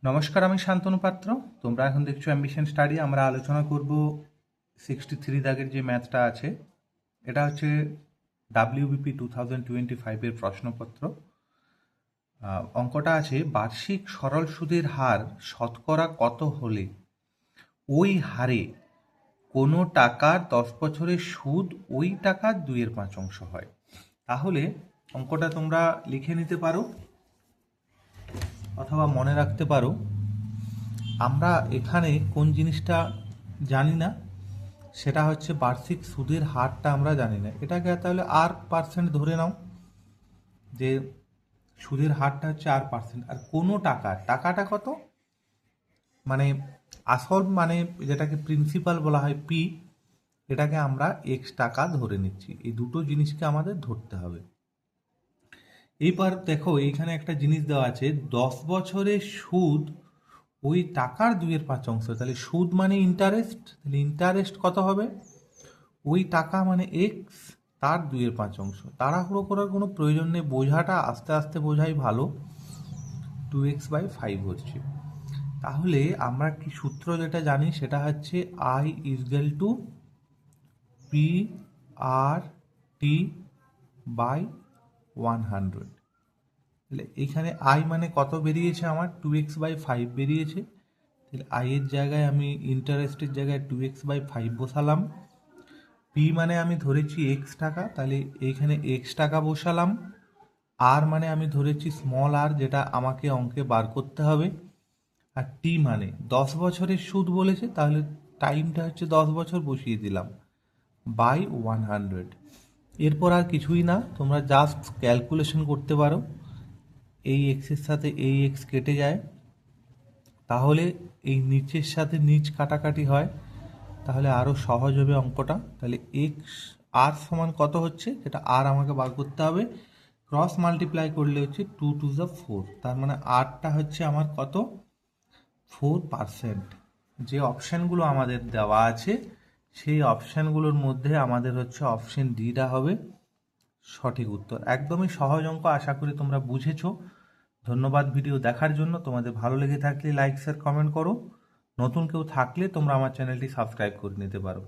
নমস্কার, আমি শান্তনু পাত্র। তোমরা এখন দেখছো অ্যাম্বিশন স্টাডি। আমরা আলোচনা করব 63 দাগের যে ম্যাথটা আছে। এটা হচ্ছে WBP 2025-এর প্রশ্নপত্র। অঙ্কটা আছে, বার্ষিক সরল সুদের হার শতকরা কত হলে ওই হারে কোনো টাকার 10 বছরের সুদ ওই টাকার 2/5 হয়। তাহলে অঙ্কটা তোমরা লিখে নিতে পারো অথবা মনে রাখতে পারো। আমরা এখানে কোন জিনিসটা জানি না, সেটা হচ্ছে বার্ষিক সুদের হারটা আমরা জানি না। এটাকে তাহলে R% ধরে নাও, যে সুদের হারটা হচ্ছে R%। আর কোনো টাকাটা কত, মানে আসল, মানে যেটাকে প্রিন্সিপাল বলা হয় P, এটাকে আমরা X টাকা ধরে নিচ্ছি। এই দুটো জিনিসকে আমাদের ধরতে হবে। এইবার দেখো, এইখানে একটা জিনিস দেওয়া আছে, 10 বছরের সুদ ওই টাকার 2/5। তাহলে সুদ মানে ইন্টারেস্ট, তাহলে ইন্টারেস্ট কত হবে, ওই টাকা মানে এক্স, তার 2/5। তাড়াহুড়ো করার কোনো প্রয়োজন নেই, বোঝাটা আস্তে আস্তে বোঝাই ভালো। 2x/5 হচ্ছে। তাহলে আমরা কি সূত্র যেটা জানি সেটা হচ্ছে I = PR/T/100। তাহলে এখানে আই মানে কত বেরিয়েছে, আমার 2x/5 বেরিয়েছে। তাহলে আই এর জায়গায় আমি ইন্টারেস্টের জায়গায় 2x/5 বসালাম। পি মানে আমি ধরেছি এক্স টাকা, তাহলে এইখানে এক্স টাকা বসালাম। আর মানে আমি ধরেছি স্মল আর, যেটা আমাকে অঙ্কে বার করতে হবে। আর টি মানে 10 বছরের সুদ বলেছে, তাহলে টাইমটা হচ্ছে 10 বছর, বসিয়ে দিলাম /100। এরপর আর কিছুই না, তোমরা জাস্ট ক্যালকুলেশন করতে পারো। এই এক্সের সাথে এই এক্স কেটে যায়, তাহলে এই নিচের সাথে নিচ কাটাকাটি হয়, তাহলে আরও সহজ হবে অঙ্কটা। তাহলে এক্স আর সমান কত হচ্ছে, যেটা আর আমাকে বার করতে হবে, ক্রস মাল্টিপ্লাই করলে হচ্ছে 2 × 4। তার মানে আরটা হচ্ছে আমার কত, 4%। যে অপশানগুলো আমাদের দেওয়া আছে সেই অপশানগুলোর মধ্যে আমাদের হচ্ছে অপশান ডিটা হবে সঠিক উত্তর। একদমই সহজ অঙ্ক, আশা করি তোমরা বুঝেছো। ধন্যবাদ ভিডিও দেখার জন্য। তোমাদের ভালো লেগে থাকলে লাইক শেয়ার কমেন্ট করো। নতুন কেউ থাকলে তোমরা আমার চ্যানেলটি সাবস্ক্রাইব করে নিতে পারো।